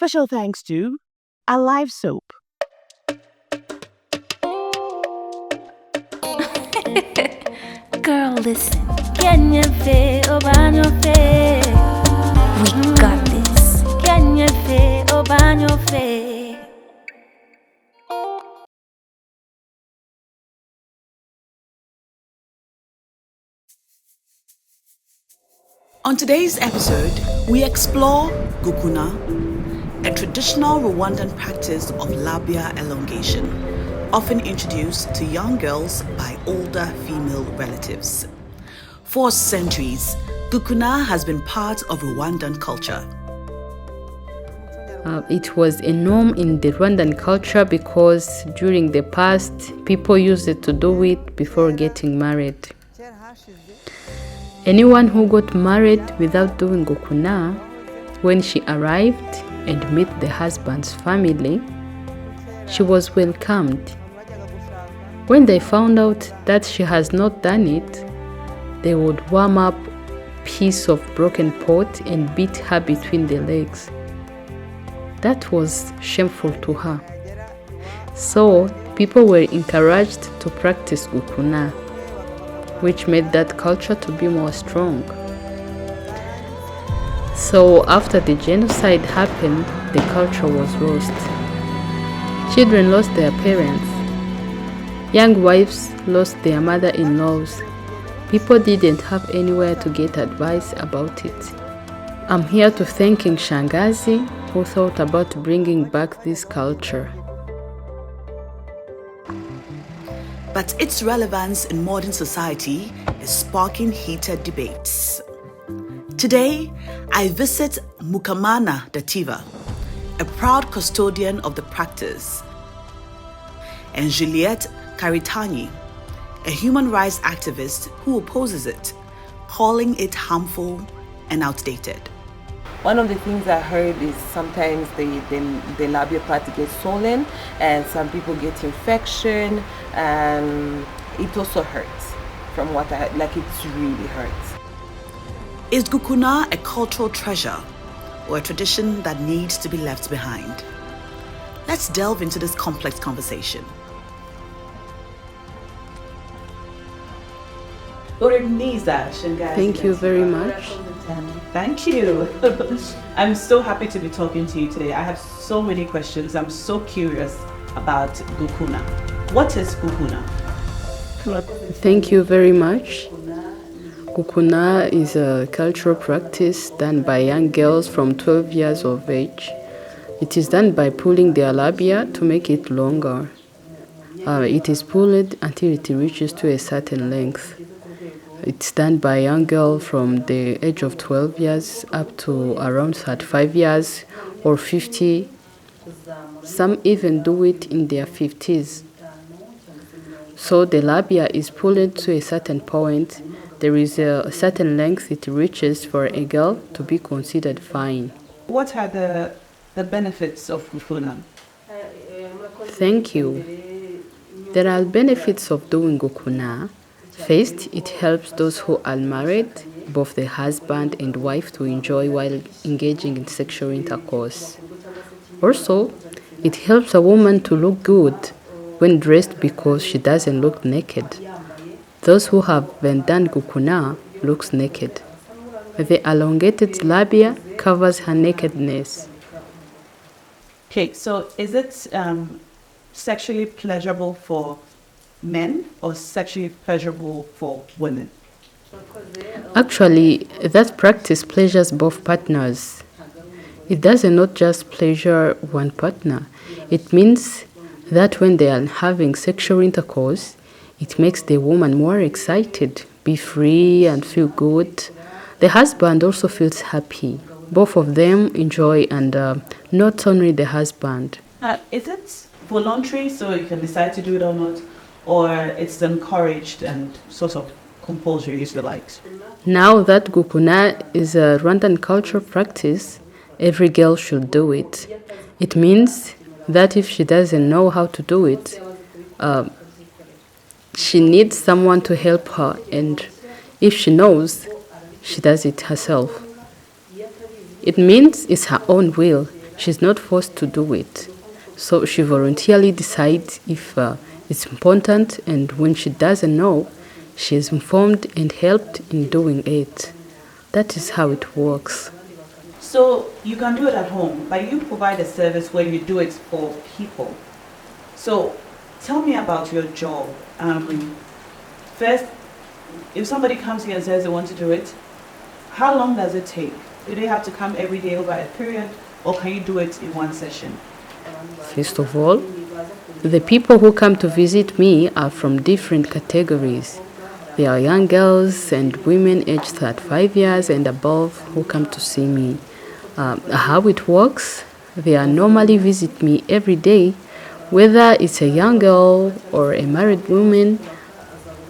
Special thanks to Alive Soap. Girl, listen. Can you feel over your face? We got this. Can you feel over your face? On today's episode, we explore Gukuna, a traditional Rwandan practice of labia elongation, often introduced to young girls by older female relatives. For centuries, Gukuna has been part of Rwandan culture. It was a norm in the Rwandan culture because during the past, people used it to do it before getting married. Anyone who got married without doing Gukuna, when she arrived and met the husband's family, she was welcomed. When they found out that she has not done it, they would warm up a piece of broken pot and beat her between the legs. That was shameful to her. So people were encouraged to practice Gukuna, which made that culture to be more strong. So after the genocide happened, the culture was lost. Children lost their parents. Young wives lost their mother-in-laws. People didn't have anywhere to get advice about it. I'm here to thank King Shangazi, who thought about bringing back this culture. But its relevance in modern society is sparking heated debates. Today, I visit Mukamana Dativa, a proud custodian of the practice, and Juliette Karitanyi, a human rights activist who opposes it, calling it harmful and outdated. One of the things I heard is sometimes the labia part gets swollen and some people get infection, and it also hurts from what I heard, like it really hurts. Is Gukuna a cultural treasure or a tradition that needs to be left behind? Let's delve into this complex conversation. Thank you very much. Thank you. I'm so happy to be talking to you today. I have so many questions. I'm so curious about Gukuna. What is Gukuna? Thank you very much. Gukuna is a cultural practice done by young girls from 12 years of age. It is done by pulling their labia to make it longer. It is pulled until it reaches to a certain length. It's done by a young girl from the age of 12 years up to around 35 years or 50. Some even do it in their 50s. So the labia is pulled to a certain point. There is a certain length it reaches for a girl to be considered fine. What are the benefits of Gukuna? Thank you. There are benefits of doing Gukuna. First, it helps those who are married, both the husband and wife, to enjoy while engaging in sexual intercourse. Also, it helps a woman to look good when dressed because she doesn't look naked. Those who have been done Gukuna looks naked. The elongated labia covers her nakedness. Okay, so is it sexually pleasurable for men or sexually pleasurable for women? Actually, that practice pleasures both partners. It doesn't not just pleasure one partner. It means that when they are having sexual intercourse, it makes the woman more excited, be free and feel good. The husband also feels happy. Both of them enjoy, and not only the husband. Is it voluntary, so you can decide to do it or not? Or it's encouraged and sort of compulsory, if you like? Now that Gukuna is a Rwandan cultural practice, every girl should do it. It means that if she doesn't know how to do it, she needs someone to help her, and if she knows, she does it herself. It means it's her own will. She's not forced to do it. So she voluntarily decides if it's important, and when she doesn't know, she is informed and helped in doing it. That is how it works. So you can do it at home, but you provide a service where you do it for people. So tell me about your job. First, if somebody comes here and says they want to do it, how long does it take? Do they have to come every day over a period, or can you do it in one session? First of all, the people who come to visit me are from different categories. There are young girls and women aged 35 years and above who come to see me. How it works, they normally visit me every day, whether it's a young girl or a married woman.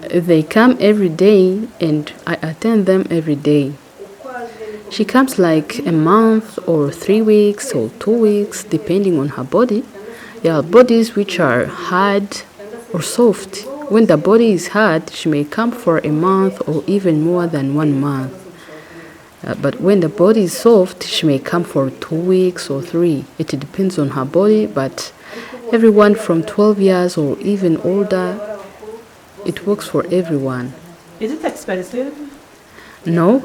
They come every day and I attend them every day. She comes like a month or 3 weeks or 2 weeks, depending on her body. There are bodies which are hard or soft. When the body is hard, she may come for a month or even more than 1 month. But when the body is soft, she may come for 2 weeks or 3. It depends on her body, but everyone from 12 years or even older, it works for everyone. Is it expensive? No,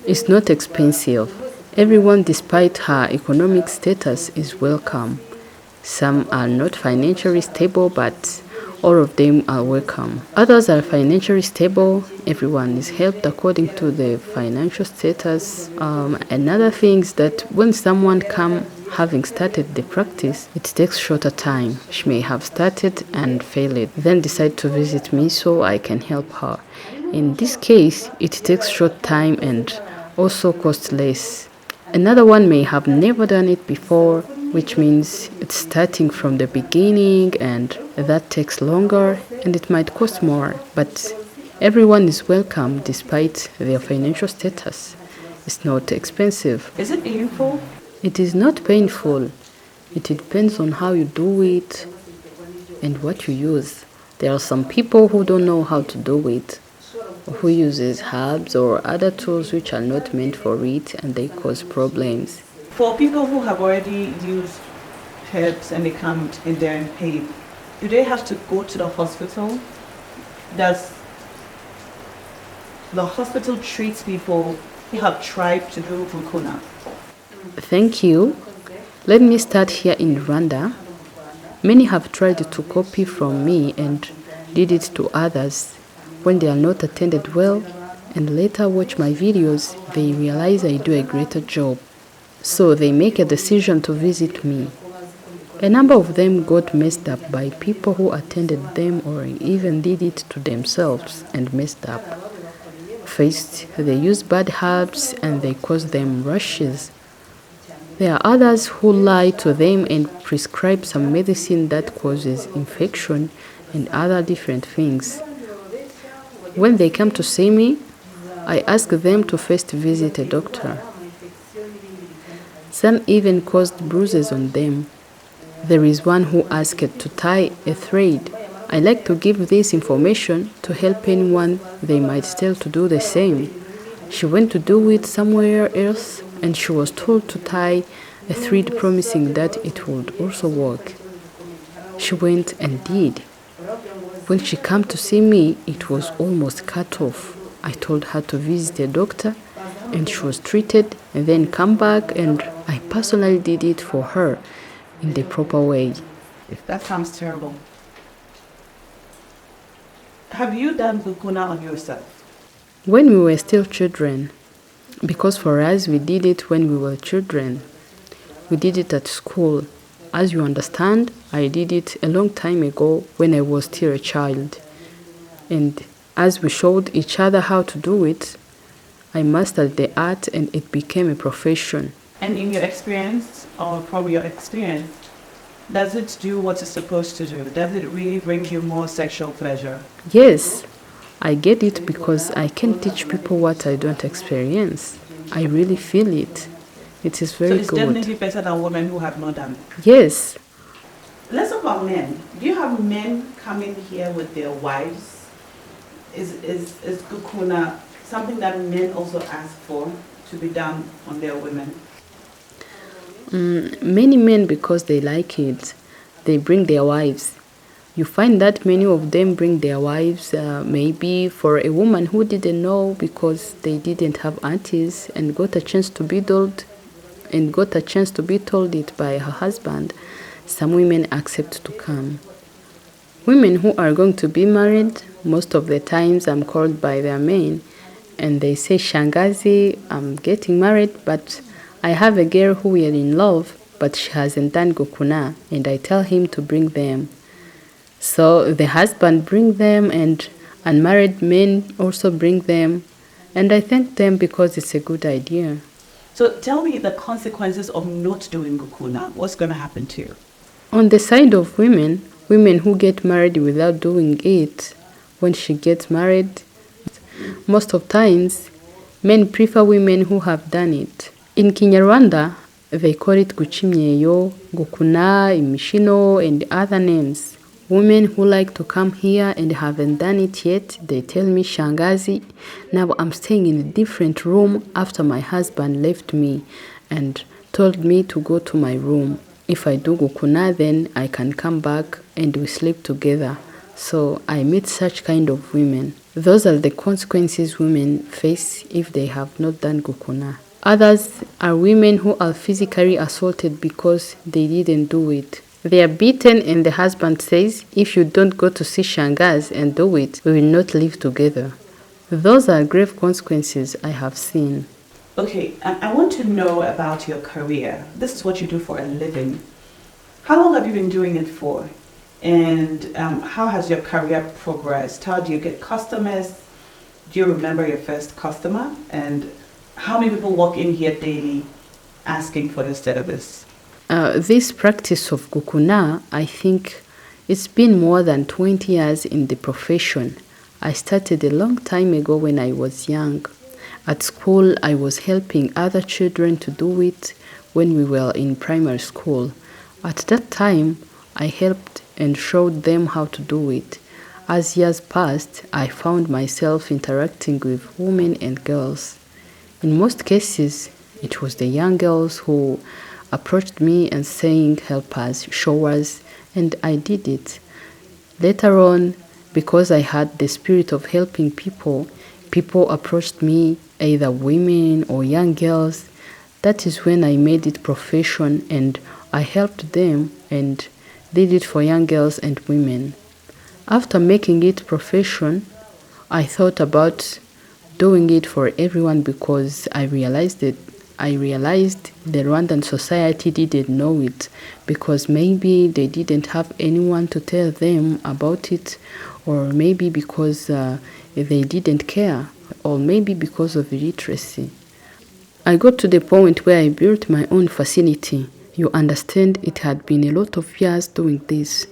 it's not expensive. Everyone, despite her economic status, is welcome. Some are not financially stable, but all of them are welcome. Others are financially stable. Everyone is helped according to the financial status. Another thing is that when someone comes having started the practice, it takes shorter time. She may have started and failed, then decide to visit me so I can help her. In this case, it takes short time and also costs less. Another one may have never done it before, which means it's starting from the beginning, and that takes longer and it might cost more. But everyone is welcome despite their financial status. It's not expensive. Is it painful? It is not painful. It depends on how you do it and what you use. There are some people who don't know how to do it, who uses herbs or other tools which are not meant for it, and they cause problems. For people who have already used herbs and they come in there in pain, do they have to go to the hospital? Does the hospital treat people who have tried to do Gukuna? Thank you. Let me start here in Rwanda. Many have tried to copy from me and did it to others. When they are not attended well and later watch my videos, they realize I do a greater job. So they make a decision to visit me. A number of them got messed up by people who attended them or even did it to themselves and messed up. First, they use bad herbs and they cause them rashes. There are others who lie to them and prescribe some medicine that causes infection and other different things. When they come to see me, I ask them to first visit a doctor. Some even caused bruises on them. There is one who asked to tie a thread. I like to give this information to help anyone they might tell to do the same. She went to do it somewhere else and she was told to tie a thread, promising that it would also work. She went and did. When she came to see me, it was almost cut off. I told her to visit a doctor and she was treated and then come back, and I personally did it for her in the proper way. That sounds terrible. Have you done Gukuna on yourself? When we were still children, because for us we did it when we were children. We did it at school. As you understand, I did it a long time ago when I was still a child. And as we showed each other how to do it, I mastered the art and it became a profession. And in your experience, or from your experience, does it do what it's supposed to do? Does it really bring you more sexual pleasure? Yes, I get it because I can teach people what I don't experience. I really feel it. It is very good. So it's definitely better than women who have not done it? Yes. Let's talk about men. Do you have men coming here with their wives? Is Gukuna something that men also ask for to be done on their women? Many men, because they like it, they bring their wives. You find that many of them bring their wives, maybe for a woman who didn't know because they didn't have aunties and got a chance to be told it by her husband. Some women accept to come. Women who are going to be married, most of the times I'm called by their men and they say, Shangazi, I'm getting married, but I have a girl who we are in love, but she hasn't done Gukuna, and I tell him to bring them. So the husband bring them, and unmarried men also bring them, and I thank them because it's a good idea. So tell me the consequences of not doing Gukuna. What's going to happen to you? On the side of women who get married without doing it, when she gets married, most of times men prefer women who have done it. In Kinyarwanda, they call it Guchimyeyo, Gukuna, Imishino, and other names. Women who like to come here and haven't done it yet, they tell me, Shangazi, now I'm staying in a different room after my husband left me and told me to go to my room. If I do Gukuna, then I can come back and we sleep together. So I meet such kind of women. Those are the consequences women face if they have not done Gukuna. Others are women who are physically assaulted because they didn't do it. They are beaten and the husband says, if you don't go to see Shangas and do it, we will not live together. Those are grave consequences I have seen. Okay, I want to know about your career. This is what you do for a living. How long have you been doing it for? And how has your career progressed? How do you get customers? Do you remember your first customer? And how many people walk in here daily asking for this service? This practice of Gukuna, I think it's been more than 20 years in the profession. I started a long time ago when I was young. At school, I was helping other children to do it when we were in primary school. At that time, I helped and showed them how to do it. As years passed, I found myself interacting with women and girls. In most cases, it was the young girls who approached me and saying, help us, show us, and I did it. Later on, because I had the spirit of helping people approached me, either women or young girls. That is when I made it profession and I helped them and did it for young girls and women. After making it profession, I thought about doing it for everyone because I realized the Rwandan society didn't know it because maybe they didn't have anyone to tell them about it, or maybe because they didn't care, or maybe because of illiteracy. I got to the point where I built my own facility. You understand, it had been a lot of years doing this.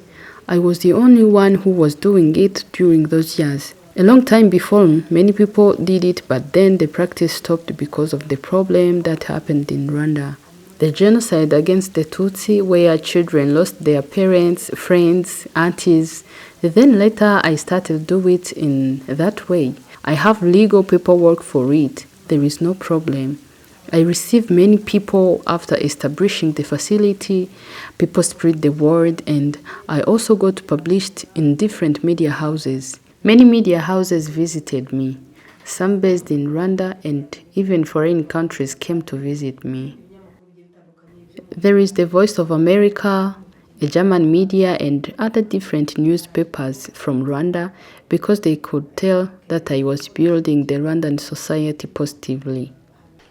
I was the only one who was doing it during those years. A long time before, many people did it, but then the practice stopped because of the problem that happened in Rwanda. The genocide against the Tutsi, where children lost their parents, friends, aunties. Then later I started to do it in that way. I have legal paperwork for it. There is no problem. I received many people after establishing the facility. People spread the word, and I also got published in different media houses. Many media houses visited me. Some based in Rwanda and even foreign countries came to visit me. There is the Voice of America, a German media, and other different newspapers from Rwanda because they could tell that I was building the Rwandan society positively.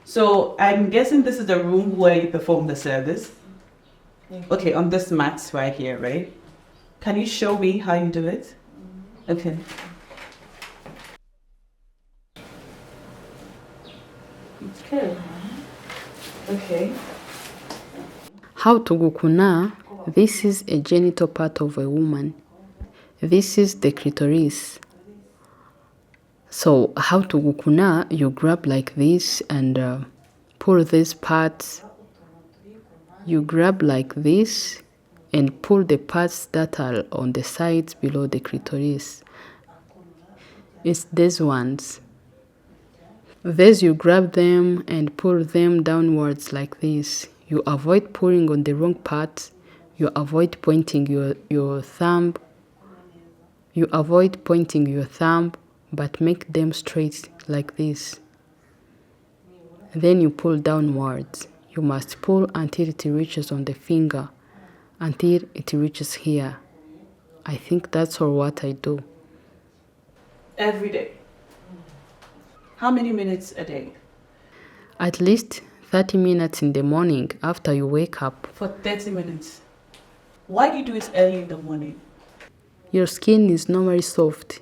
So I'm guessing this is the room where you perform the service. Okay, on this mat right here, right? Can you show me how you do it? Okay. Okay. Okay. How to Gukuna? This is a genital part of a woman. This is the clitoris. So how to Gukuna? You grab like this and pull these parts. You grab like this and pull the parts that are on the sides below the clitoris. It's these ones. These you grab them and pull them downwards like this. You avoid pulling on the wrong part. You avoid pointing your thumb. You avoid pointing your thumb, but make them straight like this. Then you pull downwards. You must pull until it reaches on the finger, until it reaches here. I think that's all what I do. Every day. How many minutes a day? At least 30 minutes in the morning after you wake up. For 30 minutes. Why do you do it early in the morning? Your skin is normally soft.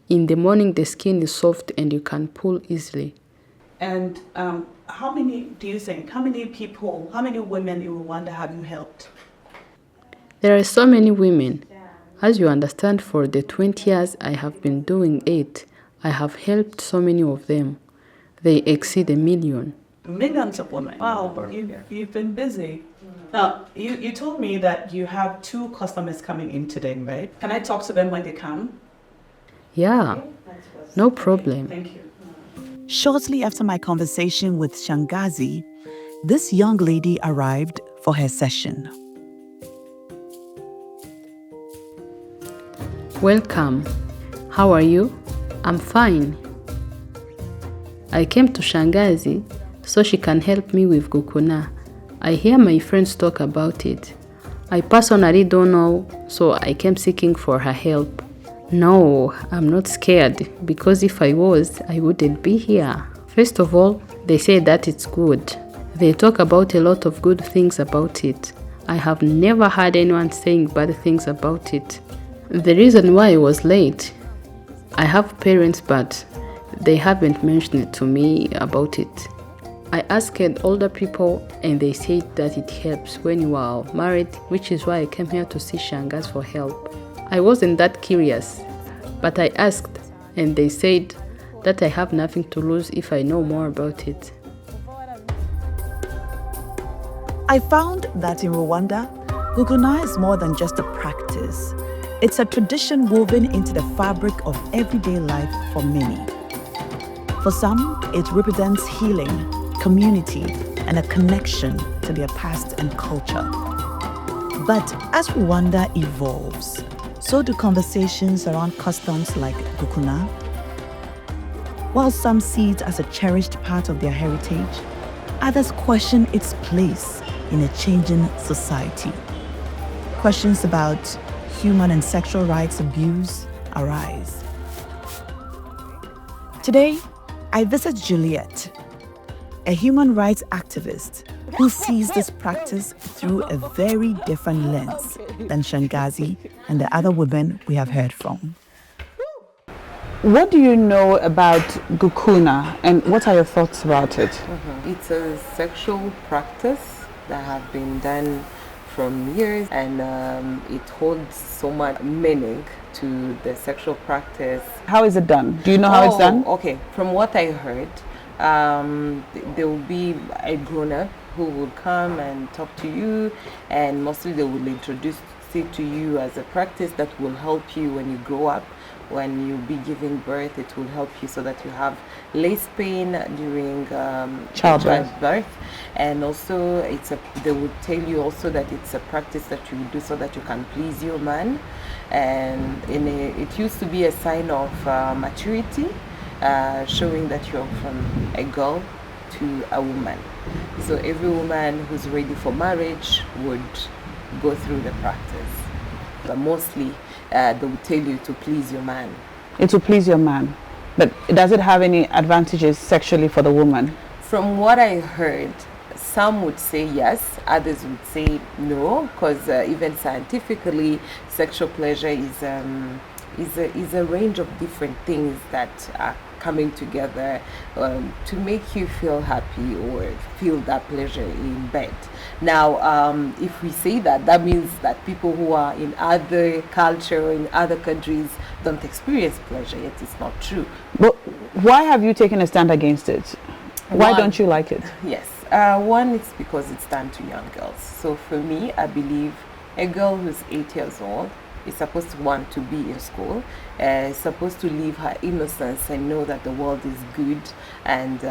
In the morning, the skin is soft and you can pull easily. And how many people, how many women in Rwanda have you helped? There are so many women. As you understand, for the 20 years I have been doing it, I have helped so many of them. They exceed 1 million. Millions of women. Wow, you've been busy. Now, you told me that you have 2 customers coming in today, right? Can I talk to them when they come? Yeah, no problem. Thank you. Shortly after my conversation with Shangazi, this young lady arrived for her session. Welcome. How are you? I'm fine. I came to Shangazi so she can help me with Gukuna. I hear my friends talk about it. I personally don't know, so I came seeking for her help. No, I'm not scared, because if I was, I wouldn't be here. First of all, they say that it's good. They talk about a lot of good things about it. I have never heard anyone saying bad things about it. The reason why I was late, I have parents, but they haven't mentioned it to me about it. I asked older people and they said that it helps when you are married, which is why I came here to see Shangas for help. I wasn't that curious, but I asked and they said that I have nothing to lose if I know more about it. I found that in Rwanda, Gukuna is more than just a practice. It's a tradition woven into the fabric of everyday life for many. For some, it represents healing, community, and a connection to their past and culture. But as Rwanda evolves, so do conversations around customs like Gukuna. While some see it as a cherished part of their heritage, others question its place in a changing society. Questions about human and sexual rights abuse arise. Today, I visit Juliette, a human rights activist who sees this practice through a very different lens than Shangazi and the other women we have heard from. What do you know about Gukuna and what are your thoughts about it? It's a sexual practice that have been done from years, and it holds so much meaning to the sexual practice. How is it done? Do you know how it's done? Okay, from what I heard, there will be a Guna who will come and talk to you, and mostly they will introduce it to you as a practice that will help you when you grow up. When you be giving birth, it will help you so that you have less pain during childbirth. And also, they will tell you also that it's a practice that you do so that you can please your man. And it used to be a sign of maturity, showing that you're from a girl to a woman. So every woman who's ready for marriage would go through the practice. But mostly, they will tell you to please your man. It will please your man. But does it have any advantages sexually for the woman? From what I heard, some would say yes, others would say no, because even scientifically, sexual pleasure is a range of different things that are coming together to make you feel happy or feel that pleasure in bed. Now, if we say that, that means that people who are in other culture, in other countries, don't experience pleasure, yet it's not true. But why have you taken a stand against it? Why don't you like it? Yes. One, it's because it's done to young girls. So for me, I believe a girl who's 8 years old is supposed to want to be in school, is supposed to live her innocence and know that the world is good. And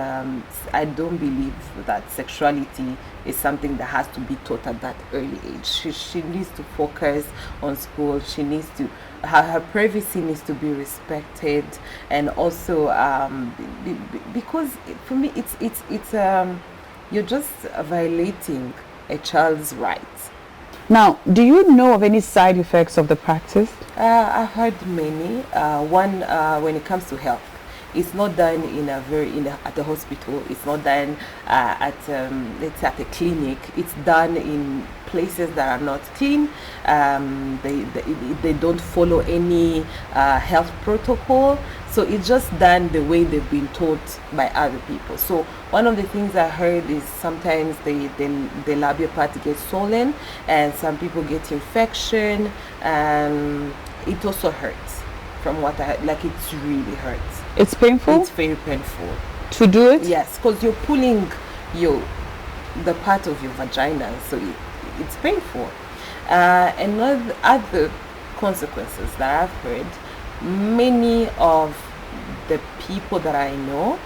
I don't believe that sexuality is something that has to be taught at that early age. She needs to focus on school. She needs to, her privacy needs to be respected, and also because for me it's you're just violating a child's rights. Now, do you know of any side effects of the practice? I've heard many. One, when it comes to health, it's not done at the hospital. It's not done let's say at a clinic. It's done in places that are not clean. They don't follow any health protocol. So it's just done the way they've been taught by other people. So one of the things I heard is sometimes the labia part gets swollen, and some people get infection. It also hurts. From what I heard, like it really hurts. It's painful? It's very painful. To do it? Yes, because you're pulling the part of your vagina, so it's painful. And other consequences that I've heard, many of the people that I know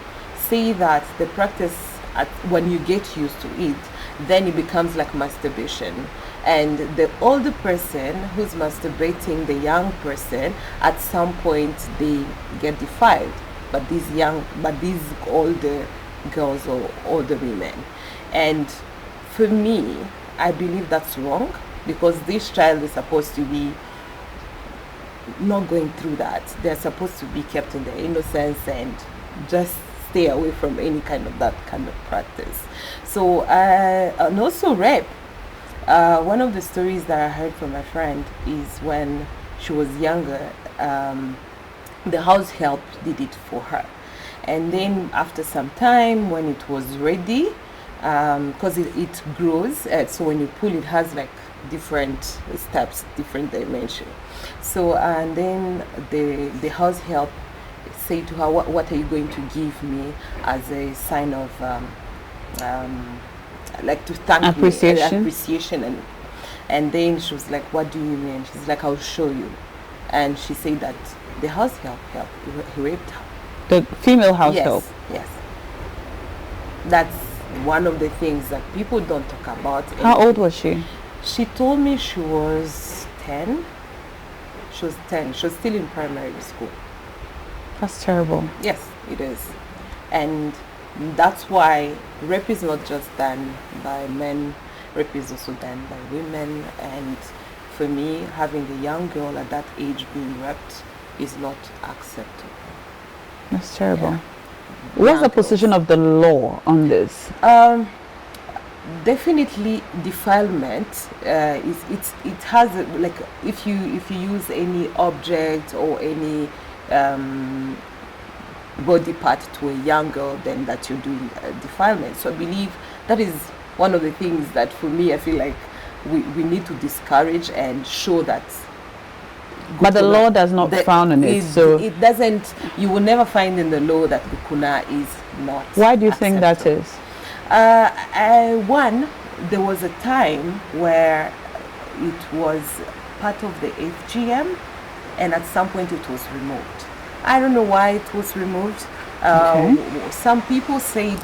say that the practice, when you get used to it, then it becomes like masturbation. And the older person who's masturbating the young person, at some point they get defiled. But these older girls or older women. And for me, I believe that's wrong, because this child is supposed to be not going through that. They're supposed to be kept in their innocence and just stay away from any kind of that kind of practice. So and also rape. One of the stories that I heard from my friend is when she was younger, the house help did it for her, and then after some time, when it was ready, because it grows, so when you pull, it has like different steps, different dimension. So and then the house help say to her, what are you going to give me as a sign of like to thank appreciation? Appreciation. And then she was like, what do you mean? She's like, I'll show you. And she said that the house help raped her. The female house help? Yes. That's one of the things that people don't talk about. How old was she? She told me she was 10. She was 10. She was still in primary school. That's terrible. Yes, it is. And that's why rape is not just done by men, rape is also done by women. And for me, having a young girl at that age being raped is not acceptable. That's terrible. Yeah. What's the position of the law on this? Definitely defilement. It has like if you use any object or any body part to a young girl, then that you're doing defilement. So I believe that is one of the things that for me I feel like we need to discourage and show that. But the law does not frown on it, so it doesn't. You will never find in the law that Gukuna is not. Why do you think that is? One, there was a time where it was part of the FGM, and at some point it was removed. I don't know why it was removed. Some people say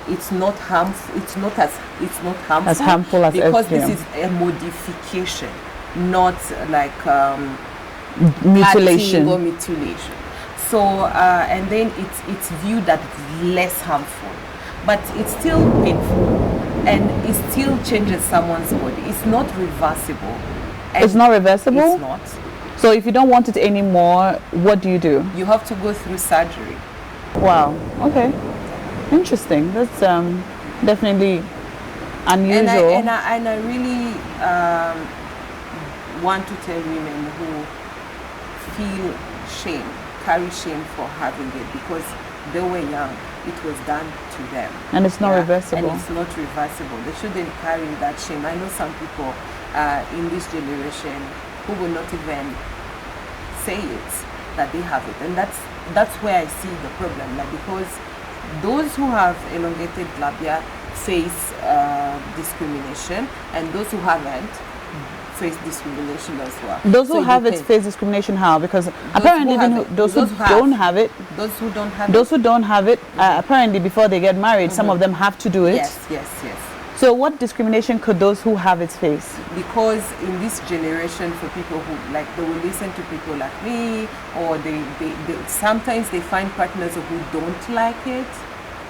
it's not harmful. It's not harmful. As harmful as because FGM. This is a modification, not like mutilation or mutilation. So and then it's viewed that it's less harmful, but it's still painful, and it still changes someone's body. It's not reversible. It's not reversible? It's not. So if you don't want it anymore, what do? You have to go through surgery. Wow. Okay. Interesting. That's definitely unusual. And I really want to tell women who feel shame, carry shame for having it, because they were young. It was done to them. And it's not reversible. And it's not reversible. They shouldn't carry that shame. I know some people in this generation who will not even say it, that they have it. And that's where I see the problem. Like, because those who have elongated labia face discrimination, and those who haven't face discrimination as well. Those who So have you it can- face discrimination how? Because apparently who have even it. those who Those who have. don't have it, those who don't have those it. who don't have it, apparently before they get married, some of them have to do it. Yes. So what discrimination could those who have it face? Because in this generation, for people who like, they will listen to people like me, or they sometimes they find partners who don't like it,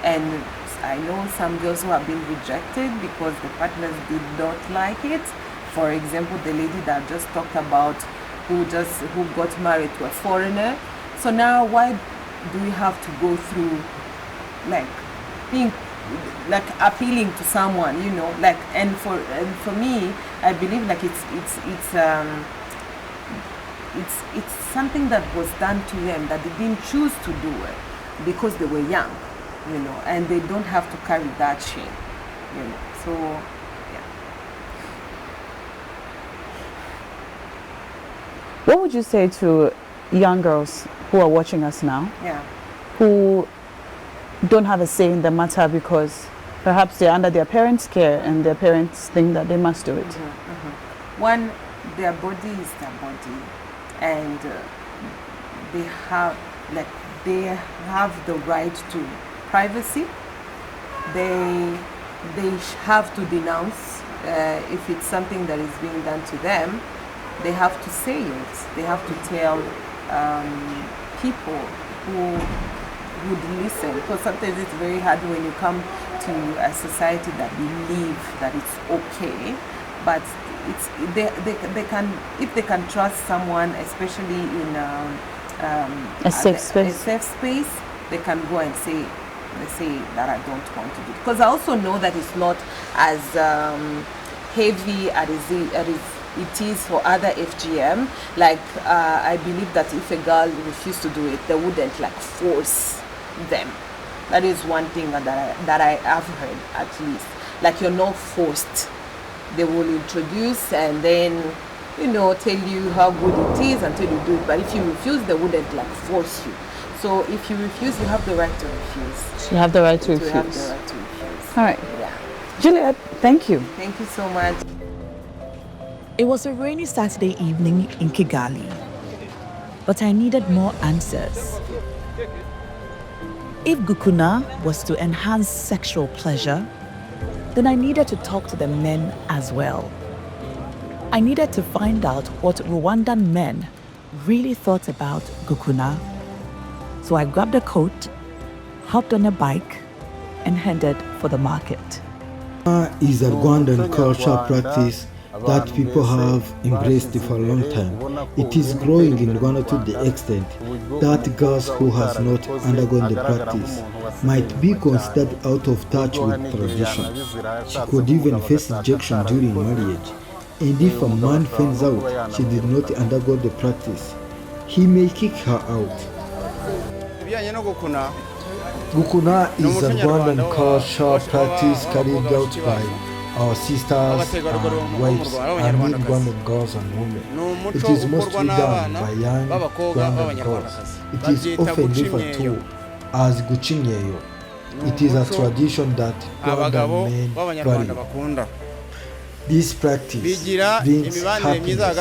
and I know some girls who have been rejected because the partners did not like it. For example, the lady that just talked about who got married to a foreigner. So now why do we have to go through like being like appealing to someone, you know, like, and for me, I believe like it's something that was done to them, that they didn't choose to do it because they were young, you know, and they don't have to carry that shame, you know. So yeah. What would you say to young girls who are watching us now, Yeah. who don't have a say in the matter because perhaps they're under their parents' care and their parents think that they must do it? One, their body is their body, and they have the right to privacy. They have to denounce if it's something that is being done to them. They have to say it. They have to tell people who would listen, because sometimes it's very hard when you come to a society that believe that it's okay, but they can, if they can trust someone, especially in A safe space. a safe space, they can go and say that I don't want to do it. Because I also know that it's not as heavy as it is for other FGM. Like I believe that if a girl refused to do it, they wouldn't like force them. That is one thing that I have heard, at least. Like, you're not forced. They will introduce and then, you know, tell you how good it is until you do it. But if you refuse, they wouldn't like force you. So if you refuse, you have the right to refuse. You have the right to You have the refuse. right to refuse. All right. Yeah. Juliette, thank you. Thank you so much. It was a rainy Saturday evening in Kigali, but I needed more answers. If Gukuna was to enhance sexual pleasure, then I needed to talk to the men as well. I needed to find out what Rwandan men really thought about Gukuna. So I grabbed a coat, hopped on a bike, and headed for the market. Is a Rwandan cultural practice that people have embraced for a long time. It is growing in Rwanda to the extent that girls who has not undergone the practice might be considered out of touch with tradition. She could even face rejection during marriage. And if a man finds out she did not undergo the practice, he may kick her out. Gukuna is a Rwandan cultural practice carried out by our sisters and wives and Rwandan girls and women. It is mostly done by young Rwandan girls. It is often referred to as gucinyeyo. It is a tradition that Rwandan men value. This practice brings happiness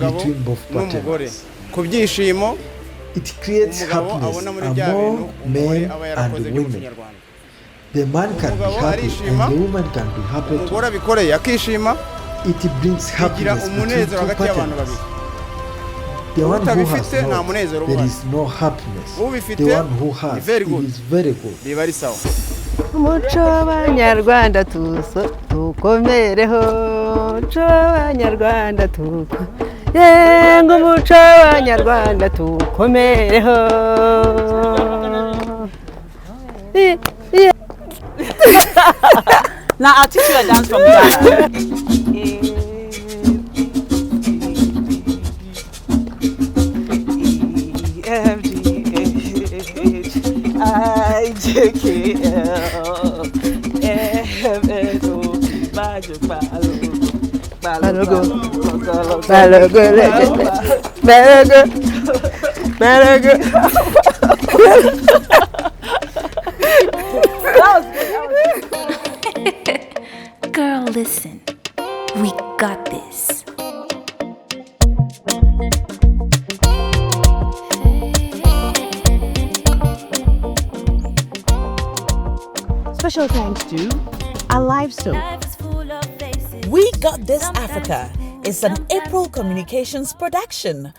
between both partners. It creates happiness among men and women. The man can be happy and the woman can be happy too. It brings happiness between two partners. The one who has not, there is no happiness. The one who has, it is very good. Umuco w'Abanyarwanda tukomereho, umuco w'Abanyarwanda yenga umuco w'Abanyarwanda tukomereho. Now I'll teach you a dance from Ghana. Girl, listen, we got this. Special thanks to our livestock. We Got This Africa is an April Communications production.